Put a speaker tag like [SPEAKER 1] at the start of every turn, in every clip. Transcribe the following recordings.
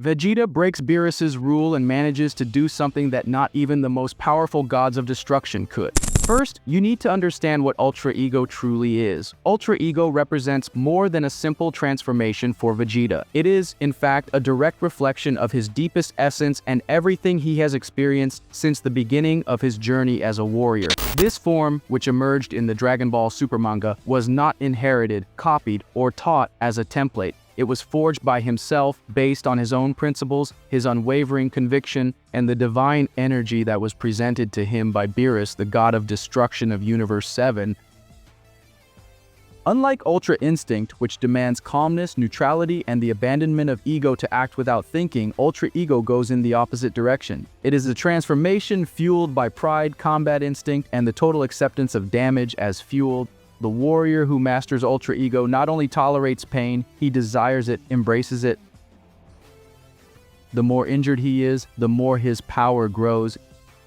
[SPEAKER 1] Vegeta breaks Beerus's rule and manages to do something that not even the most powerful gods of destruction could. First, you need to understand what Ultra Ego truly is. Ultra Ego represents more than a simple transformation for Vegeta. It is, in fact, a direct reflection of his deepest essence and everything he has experienced since the beginning of his journey as a warrior. This form, which emerged in the Dragon Ball Super manga, was not inherited, copied, or taught as a template. It was forged by himself based on his own principles, his unwavering conviction, and the divine energy that was presented to him by Beerus, the god of destruction of Universe 7. Unlike Ultra Instinct, which demands calmness, neutrality, and the abandonment of ego to act without thinking, Ultra Ego goes in the opposite direction. It is a transformation fueled by pride, combat instinct, and the total acceptance of damage as fuel. The warrior who masters Ultra Ego not only tolerates pain, he desires it, embraces it. The more injured he is, the more his power grows.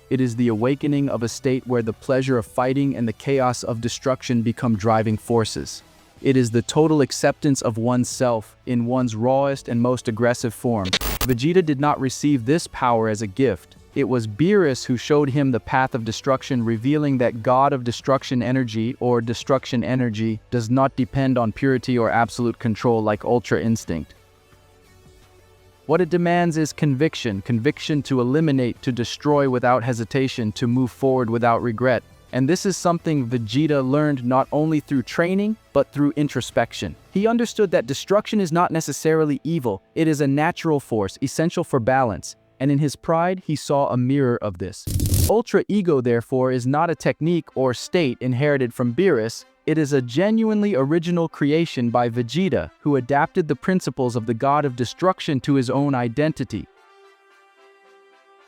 [SPEAKER 1] It is the awakening of a state where the pleasure of fighting and the chaos of destruction become driving forces. It is the total acceptance of oneself in one's rawest and most aggressive form. Vegeta did not receive this power as a gift. It was Beerus who showed him the path of destruction, revealing that God of Destruction Energy, or Destruction Energy, does not depend on purity or absolute control like Ultra Instinct. What it demands is conviction to eliminate, to destroy without hesitation, to move forward without regret. And this is something Vegeta learned not only through training, but through introspection. He understood that destruction is not necessarily evil, it is a natural force, essential for balance. And in his pride, he saw a mirror of this. Ultra Ego, therefore, is not a technique or state inherited from Beerus. It is a genuinely original creation by Vegeta, who adapted the principles of the god of destruction to his own identity.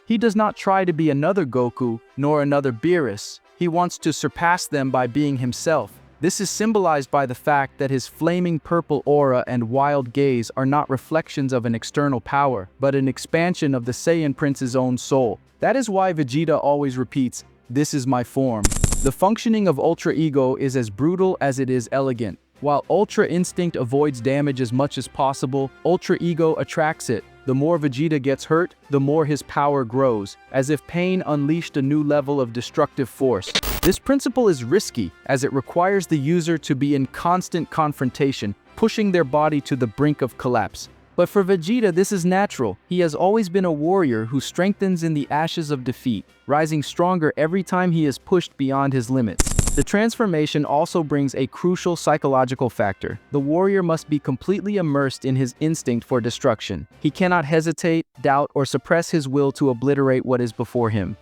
[SPEAKER 1] He does not try to be another Goku, nor another Beerus. He wants to surpass them by being himself. This is symbolized by the fact that his flaming purple aura and wild gaze are not reflections of an external power, but an expansion of the Saiyan Prince's own soul. That is why Vegeta always repeats, "This is my form." The functioning of Ultra Ego is as brutal as it is elegant. While Ultra Instinct avoids damage as much as possible, Ultra Ego attracts it. The more Vegeta gets hurt, the more his power grows, as if pain unleashed a new level of destructive force. This principle is risky, as it requires the user to be in constant confrontation, pushing their body to the brink of collapse. But for Vegeta, this is natural. He has always been a warrior who strengthens in the ashes of defeat, rising stronger every time he is pushed beyond his limits. The transformation also brings a crucial psychological factor. The warrior must be completely immersed in his instinct for destruction. He cannot hesitate, doubt, or suppress his will to obliterate what is before him.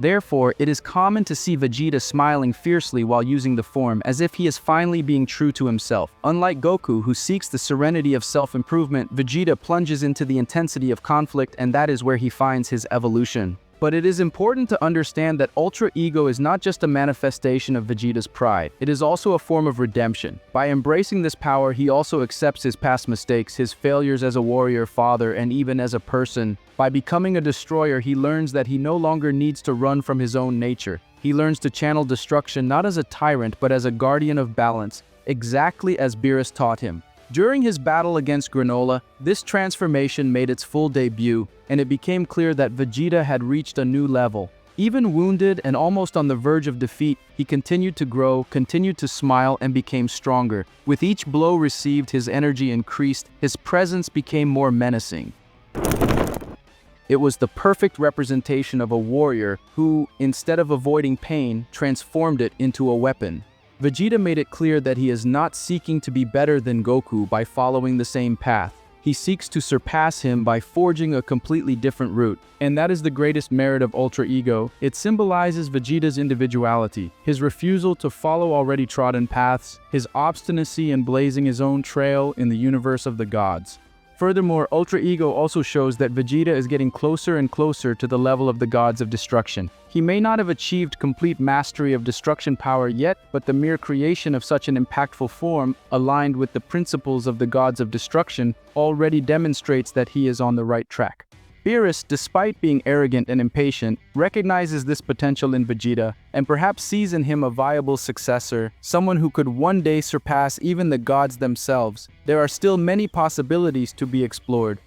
[SPEAKER 1] Therefore, it is common to see Vegeta smiling fiercely while using the form, as if he is finally being true to himself. Unlike Goku, who seeks the serenity of self-improvement, Vegeta plunges into the intensity of conflict, and that is where he finds his evolution. But it is important to understand that Ultra Ego is not just a manifestation of Vegeta's pride. It is also a form of redemption. By embracing this power, he also accepts his past mistakes, his failures as a warrior, father, and even as a person. By becoming a destroyer, he learns that he no longer needs to run from his own nature. He learns to channel destruction not as a tyrant, but as a guardian of balance, exactly as Beerus taught him. During his battle against Granola, this transformation made its full debut, and it became clear that Vegeta had reached a new level. Even wounded and almost on the verge of defeat, he continued to grow, continued to smile, and became stronger. With each blow received, his energy increased, his presence became more menacing. It was the perfect representation of a warrior who, instead of avoiding pain, transformed it into a weapon. Vegeta made it clear that he is not seeking to be better than Goku by following the same path. He seeks to surpass him by forging a completely different route. And that is the greatest merit of Ultra Ego. It symbolizes Vegeta's individuality, his refusal to follow already trodden paths, his obstinacy in blazing his own trail in the universe of the gods. Furthermore, Ultra Ego also shows that Vegeta is getting closer and closer to the level of the gods of destruction. He may not have achieved complete mastery of destruction power yet, but the mere creation of such an impactful form, aligned with the principles of the gods of destruction, already demonstrates that he is on the right track. Beerus, despite being arrogant and impatient, recognizes this potential in Vegeta and perhaps sees in him a viable successor, someone who could one day surpass even the gods themselves. There are still many possibilities to be explored.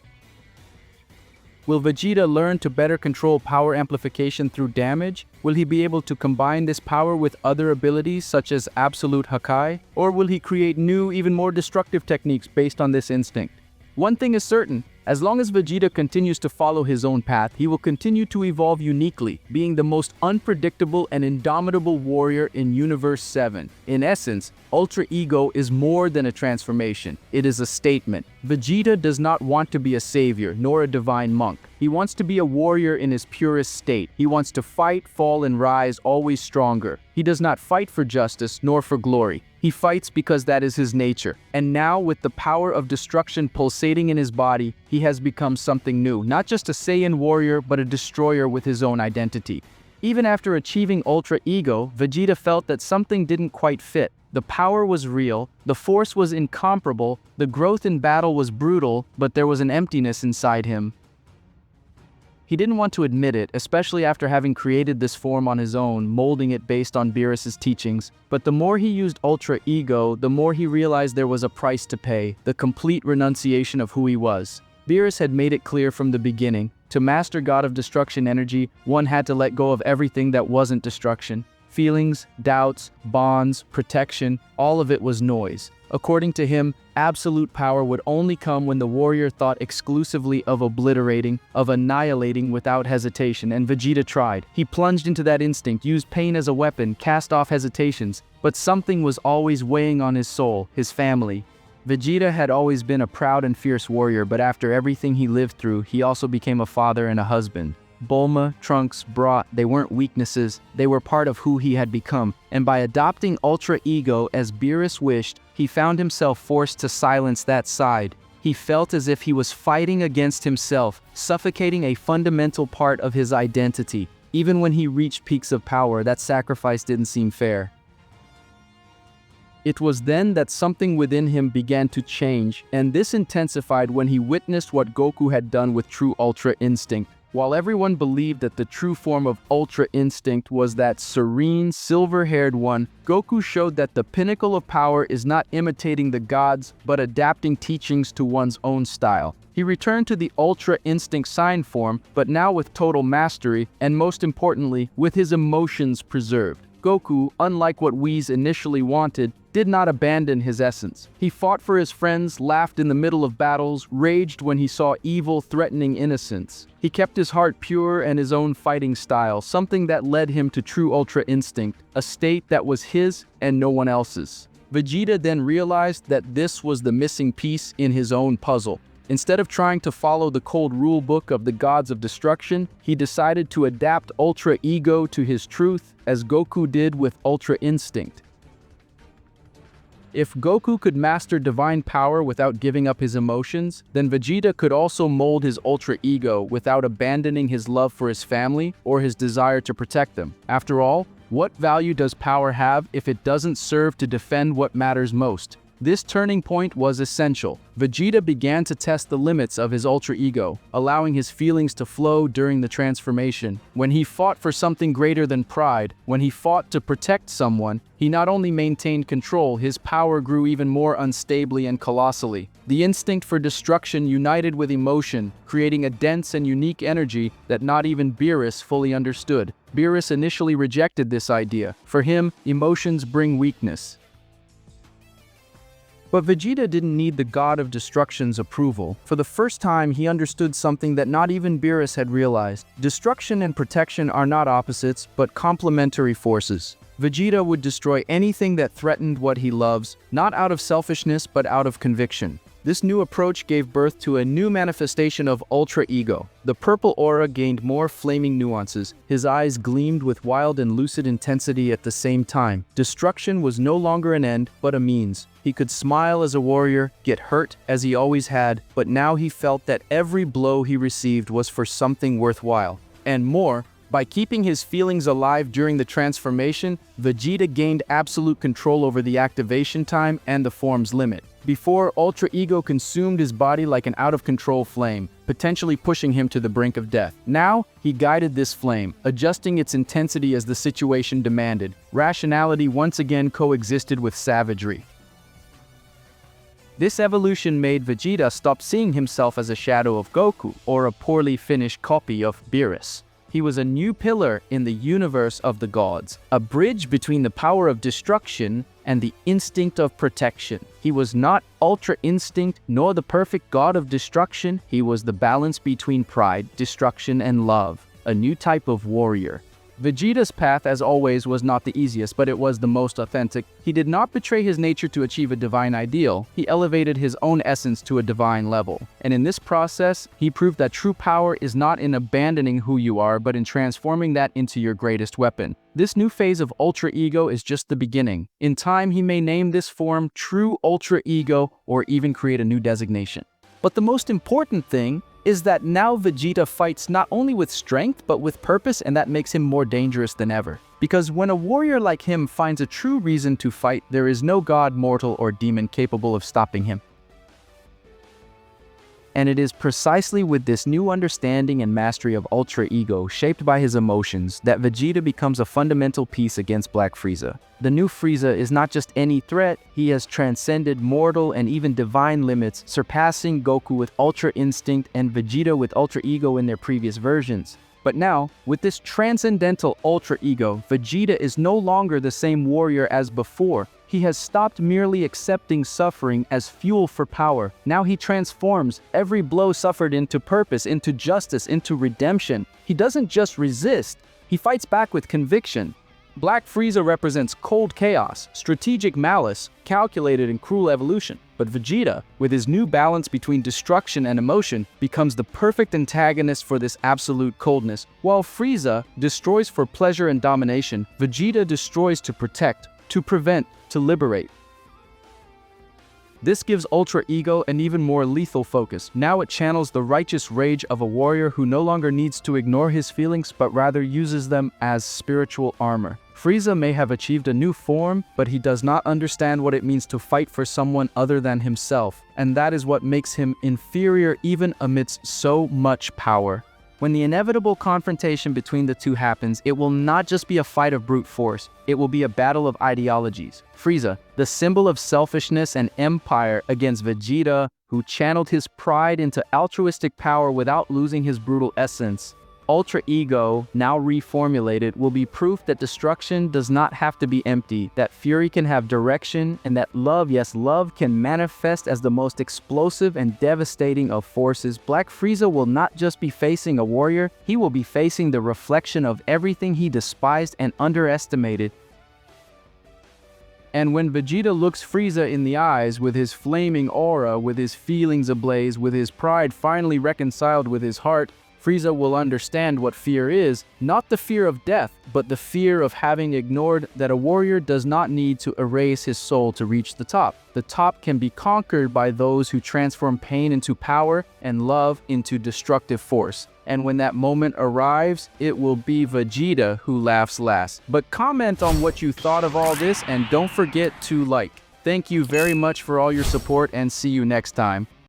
[SPEAKER 1] Will Vegeta learn to better control power amplification through damage? Will he be able to combine this power with other abilities such as Absolute Hakai? Or will he create new, even more destructive techniques based on this instinct? One thing is certain, as long as Vegeta continues to follow his own path, he will continue to evolve uniquely, being the most unpredictable and indomitable warrior in Universe 7. In essence, Ultra Ego is more than a transformation. It is a statement. Vegeta does not want to be a savior, nor a divine monk. He wants to be a warrior in his purest state. He wants to fight, fall, and rise, always stronger. He does not fight for justice, nor for glory. He fights because that is his nature. And now, with the power of destruction pulsating in his body, he has become something new. Not just a Saiyan warrior, but a destroyer with his own identity. Even after achieving Ultra Ego, Vegeta felt that something didn't quite fit. The power was real, the force was incomparable, the growth in battle was brutal, but there was an emptiness inside him. He didn't want to admit it, especially after having created this form on his own, molding it based on Beerus' teachings. But the more he used Ultra Ego, the more he realized there was a price to pay, the complete renunciation of who he was. Beerus had made it clear from the beginning, to master God of Destruction energy, one had to let go of everything that wasn't destruction. Feelings, doubts, bonds, protection, all of it was noise. According to him, absolute power would only come when the warrior thought exclusively of obliterating, of annihilating without hesitation, and Vegeta tried. He plunged into that instinct, used pain as a weapon, cast off hesitations, but something was always weighing on his soul, his family. Vegeta had always been a proud and fierce warrior, but after everything he lived through, he also became a father and a husband. Bulma, Trunks, Brat, they weren't weaknesses, they were part of who he had become, and by adopting Ultra Ego as Beerus wished, he found himself forced to silence that side. He felt as if he was fighting against himself, suffocating a fundamental part of his identity. Even when he reached peaks of power, that sacrifice didn't seem fair. It was then that something within him began to change, and this intensified when he witnessed what Goku had done with true Ultra Instinct. While everyone believed that the true form of Ultra Instinct was that serene, silver-haired one, Goku showed that the pinnacle of power is not imitating the gods, but adapting teachings to one's own style. He returned to the Ultra Instinct sign form, but now with total mastery, and most importantly, with his emotions preserved. Goku, unlike what Whis initially wanted, did not abandon his essence. He fought for his friends, laughed in the middle of battles, raged when he saw evil threatening innocence. He kept his heart pure and his own fighting style, something that led him to true Ultra Instinct, a state that was his and no one else's. Vegeta then realized that this was the missing piece in his own puzzle. Instead of trying to follow the cold rule book of the gods of destruction, he decided to adapt Ultra Ego to his truth, as Goku did with Ultra Instinct. If Goku could master divine power without giving up his emotions, then Vegeta could also mold his Ultra Ego without abandoning his love for his family or his desire to protect them. After all, what value does power have if it doesn't serve to defend what matters most? This turning point was essential. Vegeta began to test the limits of his Ultra Ego, allowing his feelings to flow during the transformation. When he fought for something greater than pride, when he fought to protect someone, he not only maintained control, his power grew even more unstably and colossally. The instinct for destruction united with emotion, creating a dense and unique energy that not even Beerus fully understood. Beerus initially rejected this idea. For him, emotions bring weakness. But Vegeta didn't need the God of Destruction's approval. For the first time, he understood something that not even Beerus had realized. Destruction and protection are not opposites, but complementary forces. Vegeta would destroy anything that threatened what he loves, not out of selfishness, but out of conviction. This new approach gave birth to a new manifestation of Ultra Ego. The purple aura gained more flaming nuances. His eyes gleamed with wild and lucid intensity at the same time. Destruction was no longer an end, but a means. He could smile as a warrior, get hurt as he always had, but now he felt that every blow he received was for something worthwhile. And more, By keeping his feelings alive during the transformation, Vegeta gained absolute control over the activation time and the form's limit. Before, Ultra Ego consumed his body like an out-of-control flame, potentially pushing him to the brink of death. Now, he guided this flame, adjusting its intensity as the situation demanded. Rationality once again coexisted with savagery. This evolution made Vegeta stop seeing himself as a shadow of Goku or a poorly finished copy of Beerus. He was a new pillar in the universe of the gods, a bridge between the power of destruction and the instinct of protection. He was not Ultra Instinct nor the perfect god of destruction. He was the balance between pride, destruction, and love, a new type of warrior. Vegeta's path, as always, was not the easiest, but it was the most authentic. He did not betray his nature to achieve a divine ideal. He elevated his own essence to a divine level. And in this process, he proved that true power is not in abandoning who you are, but in transforming that into your greatest weapon. This new phase of Ultra Ego is just the beginning. In time, he may name this form True Ultra Ego or even create a new designation. But the most important thing is that now Vegeta fights not only with strength, but with purpose, and that makes him more dangerous than ever. Because when a warrior like him finds a true reason to fight, there is no god, mortal, or demon capable of stopping him. And it is precisely with this new understanding and mastery of Ultra Ego, shaped by his emotions, that Vegeta becomes a fundamental piece against Black Frieza. The new Frieza is not just any threat, he has transcended mortal and even divine limits, surpassing Goku with Ultra Instinct and Vegeta with Ultra Ego in their previous versions. But now, with this transcendental Ultra Ego, Vegeta is no longer the same warrior as before. He has stopped merely accepting suffering as fuel for power. Now he transforms every blow suffered into purpose, into justice, into redemption. He doesn't just resist, he fights back with conviction. Black Frieza represents cold chaos, strategic malice, calculated and cruel evolution. But Vegeta, with his new balance between destruction and emotion, becomes the perfect antagonist for this absolute coldness. While Frieza destroys for pleasure and domination, Vegeta destroys to protect, to prevent, to liberate. This gives Ultra Ego an even more lethal focus. Now it channels the righteous rage of a warrior who no longer needs to ignore his feelings, but rather uses them as spiritual armor. Frieza may have achieved a new form, but he does not understand what it means to fight for someone other than himself, and that is what makes him inferior even amidst so much power. When the inevitable confrontation between the two happens, it will not just be a fight of brute force, it will be a battle of ideologies. Frieza, the symbol of selfishness and empire, against Vegeta, who channeled his pride into altruistic power without losing his brutal essence. Ultra Ego, now reformulated, will be proof that destruction does not have to be empty, that fury can have direction, and that love, yes, love can manifest as the most explosive and devastating of forces. Black Frieza will not just be facing a warrior, he will be facing the reflection of everything he despised and underestimated. And when Vegeta looks Frieza in the eyes, with his flaming aura, with his feelings ablaze, with his pride finally reconciled with his heart, Frieza will understand what fear is, not the fear of death, but the fear of having ignored that a warrior does not need to erase his soul to reach the top. The top can be conquered by those who transform pain into power and love into destructive force. And when that moment arrives, it will be Vegeta who laughs last. But comment on what you thought of all this, and don't forget to like. Thank you very much for all your support, and see you next time.